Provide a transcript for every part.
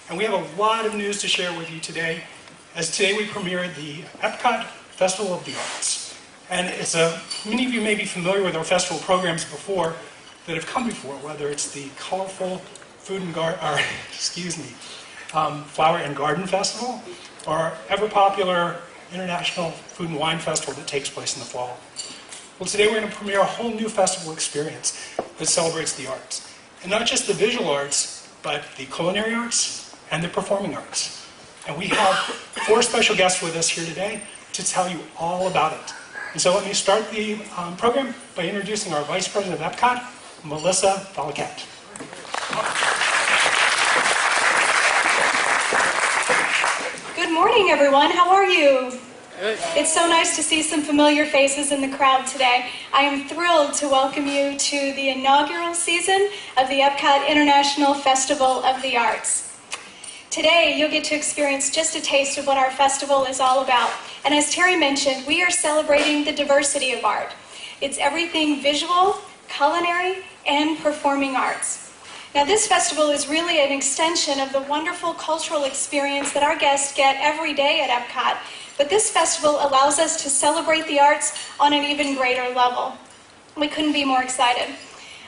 And we have a lot of news to share with you today, as today we premiere the Epcot Festival of the Arts. And many of you may be familiar with our festival programs before that have come before, whether it's the colorful Flower and Garden Festival, or our ever-popular International Food and Wine Festival that takes place in the fall. Well, today we're going to premiere a whole new festival experience that celebrates the arts. And not just the visual arts, but the culinary arts and the performing arts. And we have 4 special guests with us here today to tell you all about it. And so let me start the program by introducing our Vice President of Epcot, Melissa Valiquette. Good morning, everyone. How are you? Good. It's so nice to see some familiar faces in the crowd today. I am thrilled to welcome you to the inaugural season of the Epcot International Festival of the Arts. Today, you'll get to experience just a taste of what our festival is all about. And as Terry mentioned, we are celebrating the diversity of art. It's everything visual, culinary, and performing arts. Now, this festival is really an extension of the wonderful cultural experience that our guests get every day at Epcot, but this festival allows us to celebrate the arts on an even greater level. We couldn't be more excited.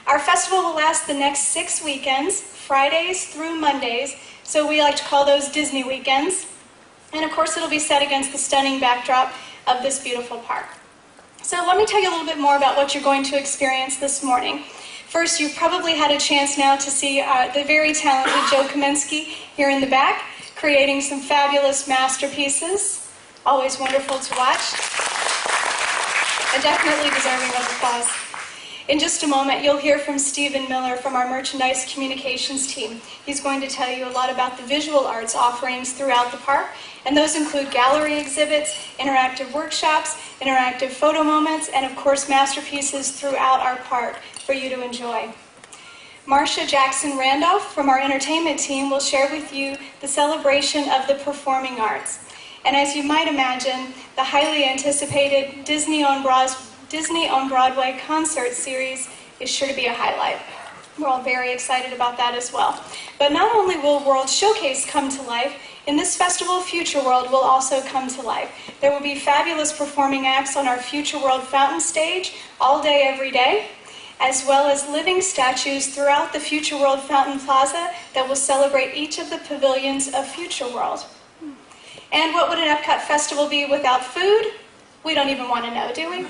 Our festival will last the next 6 weekends, Fridays through Mondays, so we like to call those Disney weekends. And of course, it'll be set against the stunning backdrop of this beautiful park. So let me tell you a little bit more about what you're going to experience this morning. First, you've probably had a chance now to see the very talented Joe Kaminsky here in the back, creating some fabulous masterpieces. Always wonderful to watch, and definitely deserving of applause. In just a moment, you'll hear from Stephen Miller from our Merchandise Communications team. He's going to tell you a lot about the visual arts offerings throughout the park, and those include gallery exhibits, interactive workshops, interactive photo moments, and of course masterpieces throughout our park for you to enjoy. Marsha Jackson-Randolph from our entertainment team will share with you the celebration of the performing arts. And as you might imagine, the highly anticipated Disney on Broadway concert series is sure to be a highlight. We're all very excited about that as well. But not only will World Showcase come to life, in this festival, Future World will also come to life. There will be fabulous performing acts on our Future World fountain stage all day, every day, as well as living statues throughout the Future World Fountain Plaza that will celebrate each of the pavilions of Future World. And what would an Epcot festival be without food? We don't even want to know, do we?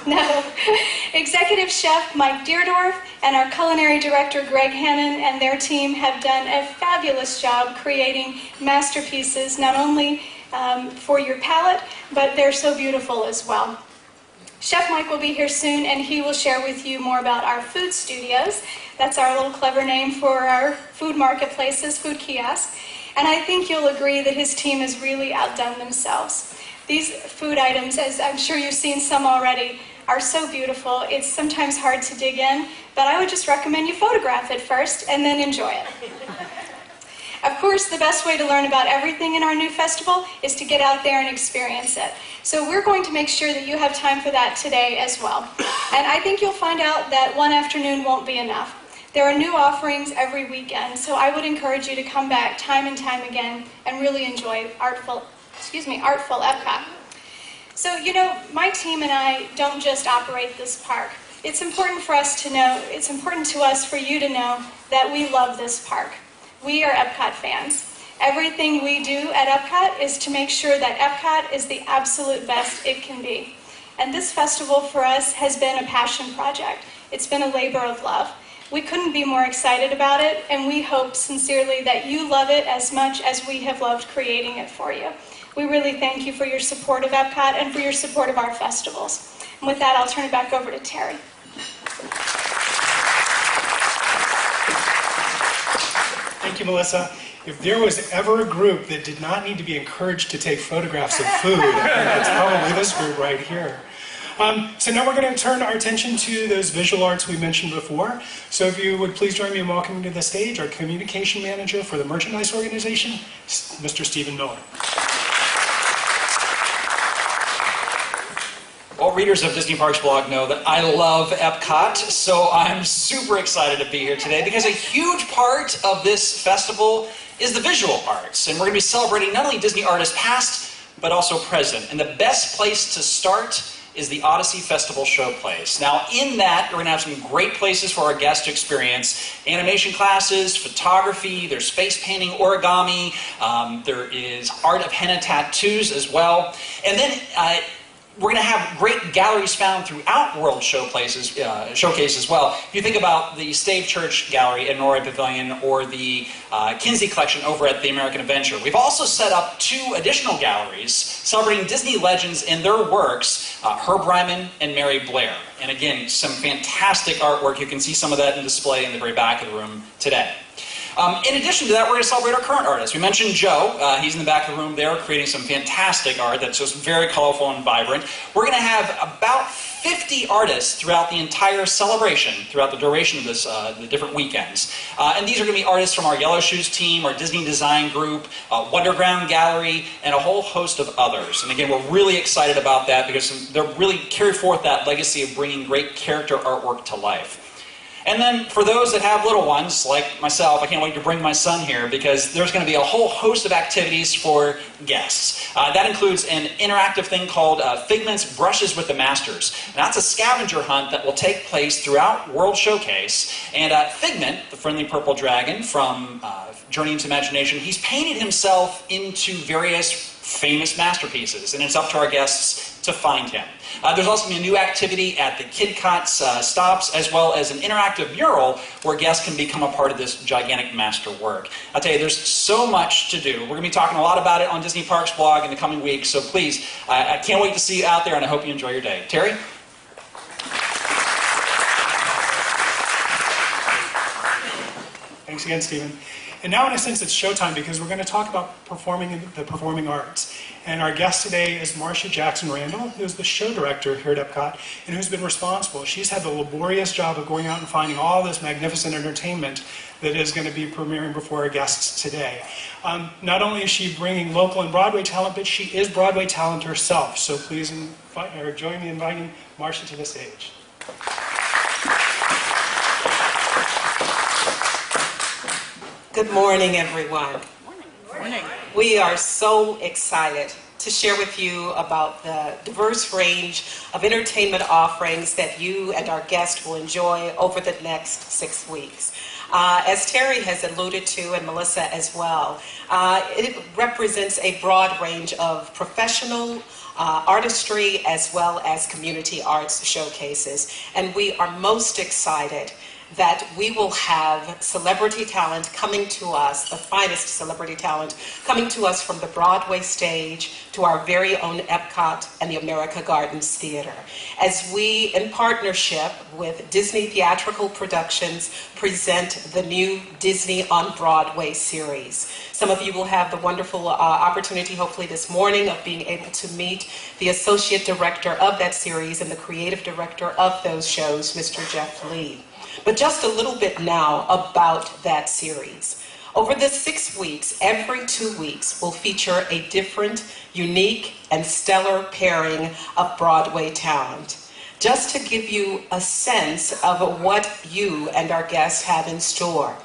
No. Executive Chef Mike Deardorff and our culinary director Greg Hannon and their team have done a fabulous job creating masterpieces, not only for your palate, but they're so beautiful as well. Chef Mike will be here soon, and he will share with you more about our food studios. That's our little clever name for our food marketplaces, food kiosks. And I think you'll agree that his team has really outdone themselves. These food items, as I'm sure you've seen some already, are so beautiful. It's sometimes hard to dig in, but I would just recommend you photograph it first and then enjoy it. Of course, the best way to learn about everything in our new festival is to get out there and experience it. So we're going to make sure that you have time for that today as well. And I think you'll find out that one afternoon won't be enough. There are new offerings every weekend, so I would encourage you to come back time and time again and really enjoy artful Epcot. So, you know, my team and I don't just operate this park. It's important for us to know, it's important to us for you to know that we love this park. We are Epcot fans. Everything we do at Epcot is to make sure that Epcot is the absolute best it can be. And this festival for us has been a passion project. It's been a labor of love. We couldn't be more excited about it, and we hope sincerely that you love it as much as we have loved creating it for you. We really thank you for your support of Epcot and for your support of our festivals. And with that, I'll turn it back over to Terry. Thank you, Melissa. If there was ever a group that did not need to be encouraged to take photographs of food, I think it's probably this group right here. So now we're going to turn our attention to those visual arts we mentioned before. So if you would please join me in welcoming to the stage our communication manager for the merchandise organization, Mr. Stephen Miller. Well, readers of Disney Parks Blog know that I love Epcot, so I'm super excited to be here today because a huge part of this festival is the visual arts. And we're going to be celebrating not only Disney artists past, but also present. And the best place to start is the Odyssey Festival Showplace. Now, in that, we're going to have some great places for our guests to experience animation classes, photography, there's face painting, origami, there is art of henna tattoos as well. And then we're going to have great galleries found throughout World Showcase as well. If you think about the Stave Church Gallery at Norway Pavilion or the Kinsey Collection over at the American Adventure. We've also set up 2 additional galleries celebrating Disney legends and their works, Herb Ryman and Mary Blair. And again, some fantastic artwork. You can see some of that in display in the very back of the room today. In addition to that, we're going to celebrate our current artists. We mentioned Joe. He's in the back of the room there creating some fantastic art that's just very colorful and vibrant. We're going to have about 50 artists throughout the entire celebration, throughout the duration of this, the different weekends. And these are going to be artists from our Yellow Shoes team, our Disney Design Group, Wonderground Gallery, and a whole host of others. And again, we're really excited about that because they'll really carry forth that legacy of bringing great character artwork to life. And then for those that have little ones, like myself, I can't wait to bring my son here because there's going to be a whole host of activities for guests. That includes an interactive thing called Figment's Brushes with the Masters. And that's a scavenger hunt that will take place throughout World Showcase. And Figment, the friendly purple dragon from Journey into Imagination, he's painted himself into various famous masterpieces, and it's up to our guests to find him. There's also going to be a new activity at the Kidcot's stops, as well as an interactive mural where guests can become a part of this gigantic masterwork. I'll tell you, there's so much to do. We're going to be talking a lot about it on Disney Parks blog in the coming weeks, so please, I can't wait to see you out there, and I hope you enjoy your day. Terry? Thanks again, Stephen. And now, in a sense, it's showtime because we're going to talk about the performing arts. And our guest today is Marsha Jackson-Randolph, who's the show director here at Epcot and who's been responsible. She's had the laborious job of going out and finding all this magnificent entertainment that is going to be premiering before our guests today. Not only is she bringing local and Broadway talent, but she is Broadway talent herself. So please join me in inviting Marsha to the stage. Good morning, everyone. Morning. We are so excited to share with you about the diverse range of entertainment offerings that you and our guests will enjoy over the next 6 weeks. As Terry has alluded to, and Melissa as well, it represents a broad range of professional artistry as well as community arts showcases. And we are most excited that we will have celebrity talent coming to us, the finest celebrity talent, coming to us from the Broadway stage to our very own Epcot and the America Gardens Theater, as we, in partnership with Disney Theatrical Productions, present the new Disney on Broadway series. Some of you will have the wonderful opportunity, hopefully this morning, of being able to meet the associate director of that series and the creative director of those shows, Mr. Jeff Lee. But just a little bit now about that series. Over the 6 weeks, every 2 weeks will feature a different, unique, and stellar pairing of Broadway talent. Just to give you a sense of what you and our guests have in store,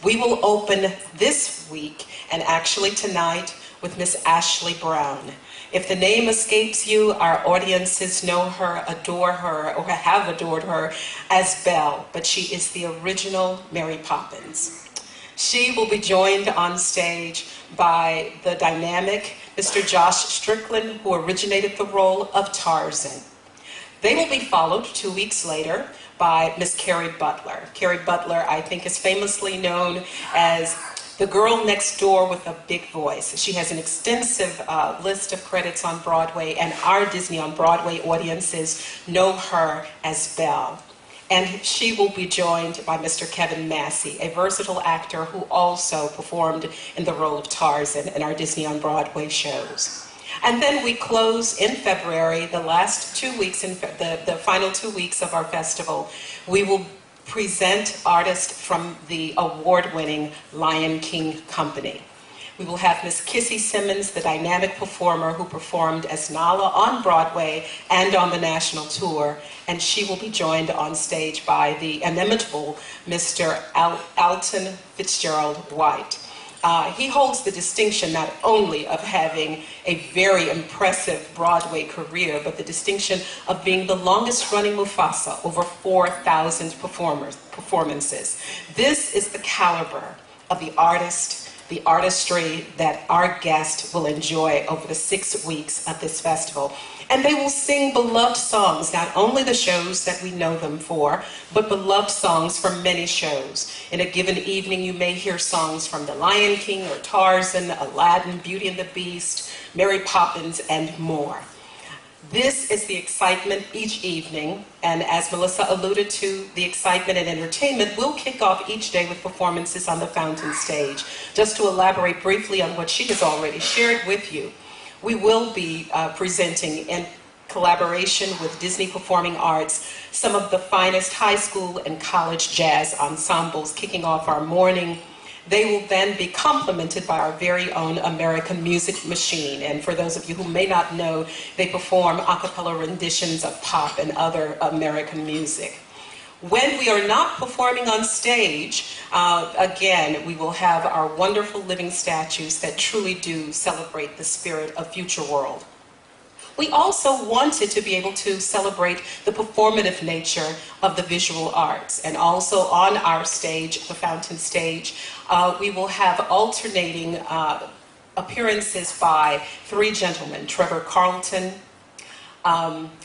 we will open this week, and actually tonight, with Miss Ashley Brown. If the name escapes you, our audiences know her, adore her, or have adored her as Belle, but she is the original Mary Poppins. She will be joined on stage by the dynamic Mr. Josh Strickland, who originated the role of Tarzan. They will be followed 2 weeks later by Miss Carrie Butler. Carrie Butler, I think, is famously known as the girl next door with a big voice. She has an extensive list of credits on Broadway, and our Disney on Broadway audiences know her as Belle. And she will be joined by Mr. Kevin Massey, a versatile actor who also performed in the role of Tarzan in our Disney on Broadway shows. And then we close in February, the last 2 weeks, the final 2 weeks of our festival. We will present artists from the award-winning Lion King Company. We will have Miss Kissy Simmons, the dynamic performer who performed as Nala on Broadway and on the national tour, and she will be joined on stage by the inimitable Mr. Alton Fitzgerald White. He holds the distinction not only of having a very impressive Broadway career, but the distinction of being the longest running Mufasa, over 4,000 performances. This is the caliber of the artist, the artistry that our guest will enjoy over the 6 weeks of this festival. And they will sing beloved songs, not only the shows that we know them for, but beloved songs from many shows. In a given evening, you may hear songs from The Lion King or Tarzan, Aladdin, Beauty and the Beast, Mary Poppins, and more. This is the excitement each evening, and as Melissa alluded to, the excitement and entertainment will kick off each day with performances on the fountain stage. Just to elaborate briefly on what she has already shared with you, we will be presenting in collaboration with Disney Performing Arts some of the finest high school and college jazz ensembles kicking off our morning. They will then be complemented by our very own American Music Machine. And for those of you who may not know, they perform a cappella renditions of pop and other American music. When we are not performing on stage, again, we will have our wonderful living statues that truly do celebrate the spirit of Future World. We also wanted to be able to celebrate the performative nature of the visual arts. And also on our stage, the fountain stage, we will have alternating appearances by 3 gentlemen, Trevor Carlton,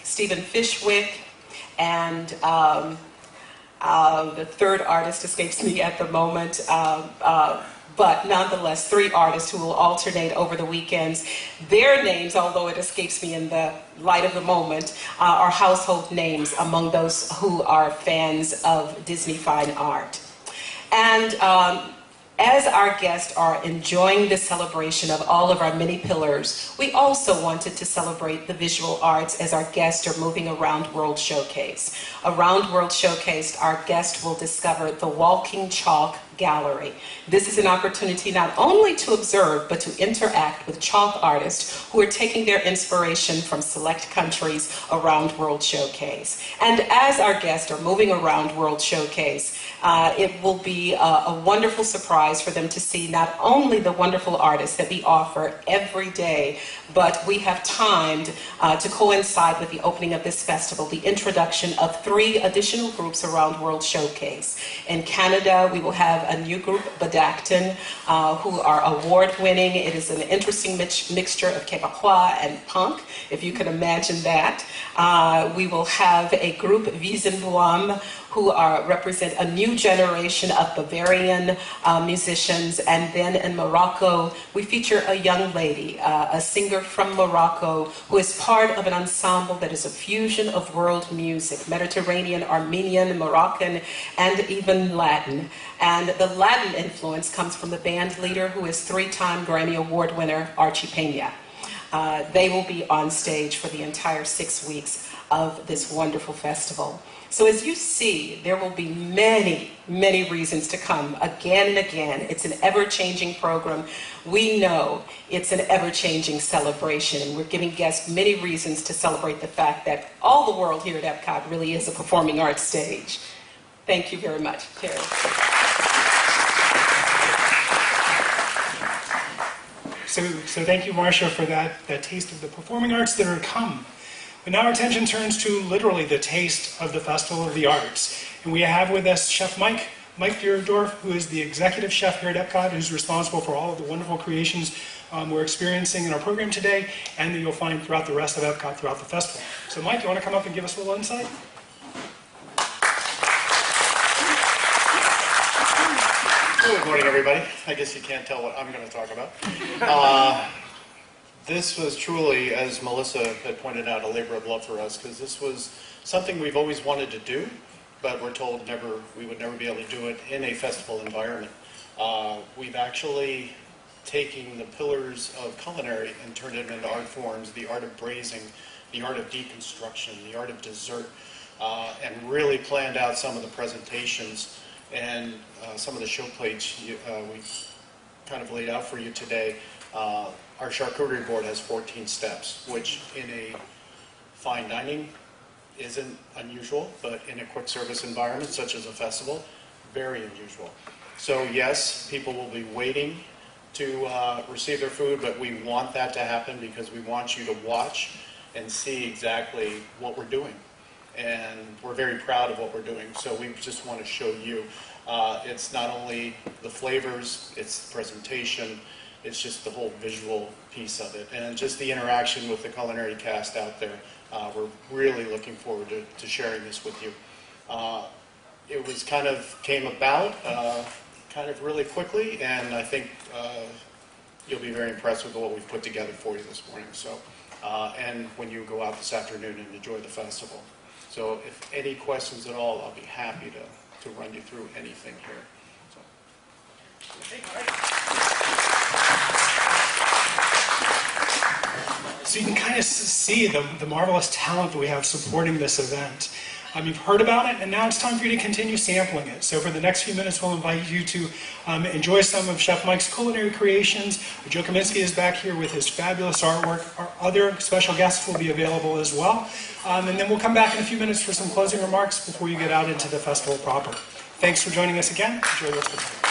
Stephen Fishwick, and the third artist escapes me at the moment, but nonetheless 3 artists who will alternate over the weekends. Their names, although it escapes me in the light of the moment, are household names among those who are fans of Disney fine art. And as our guests are enjoying the celebration of all of our many pillars, we also wanted to celebrate the visual arts as our guests are moving around World Showcase. Around World Showcase, our guest will discover the Walking Chalk Gallery. This is an opportunity not only to observe, but to interact with chalk artists who are taking their inspiration from select countries around World Showcase. And as our guests are moving around World Showcase, it will be a wonderful surprise for them to see not only the wonderful artists that we offer every day, but we have timed to coincide with the opening of this festival, the introduction of 3 additional groups around World Showcase. In Canada, we will have a new group, Badacton, who are award-winning. It is an interesting mixture of Quebecois and punk, if you can imagine that. We will have a group, Wiesenboam, who represent a new generation of Bavarian musicians. And then in Morocco, we feature a young lady, a singer from Morocco, who is part of an ensemble that is a fusion of world music, Mediterranean, Armenian, Moroccan, and even Latin. And the Latin influence comes from the band leader, who is 3-time Grammy Award winner, Archie Pena. They will be on stage for the entire 6 weeks of this wonderful festival. So as you see, there will be many, many reasons to come again and again. It's an ever-changing program. We know it's an ever-changing celebration, and we're giving guests many reasons to celebrate the fact that all the world here at Epcot really is a performing arts stage. Thank you very much, Terry. So thank you, Marsha, for that taste of the performing arts that are to come. But now our attention turns to literally the taste of the Festival of the Arts. And we have with us Chef Mike Deardorff, who is the executive chef here at Epcot, who's responsible for all of the wonderful creations we're experiencing in our program today, and that you'll find throughout the rest of Epcot throughout the festival. So Mike, you want to come up and give us a little insight? Good morning, everybody. I guess you can't tell what I'm going to talk about. This was truly, as Melissa had pointed out, a labor of love for us, because this was something we've always wanted to do, but we're told we would never be able to do it in a festival environment. We've actually taken the pillars of culinary and turned it into art forms, the art of braising, the art of deconstruction, the art of dessert, and really planned out some of the presentations and some of the show plates we kind of laid out for you today. Our charcuterie board has 14 steps, which in a fine dining isn't unusual, but in a quick service environment such as a festival, very unusual. So yes, people will be waiting to receive their food, but we want that to happen because we want you to watch and see exactly what we're doing. And we're very proud of what we're doing, so we just want to show you. It's not only the flavors, it's the presentation, it's just the whole visual piece of it, and just the interaction with the culinary cast out there. We're really looking forward to sharing this with you. It was kind of came about kind of really quickly, and I think you'll be very impressed with what we've put together for you this morning. So, and when you go out this afternoon and enjoy the festival. So if any questions at all, I'll be happy to run you through anything here. So you can kind of see the marvelous talent that we have supporting this event. You've heard about it, and now it's time for you to continue sampling it. So for the next few minutes, we'll invite you to enjoy some of Chef Mike's culinary creations. Joe Kaminsky is back here with his fabulous artwork. Our other special guests will be available as well. And then we'll come back in a few minutes for some closing remarks before you get out into the festival proper. Thanks for joining us again. Enjoy the rest of the day.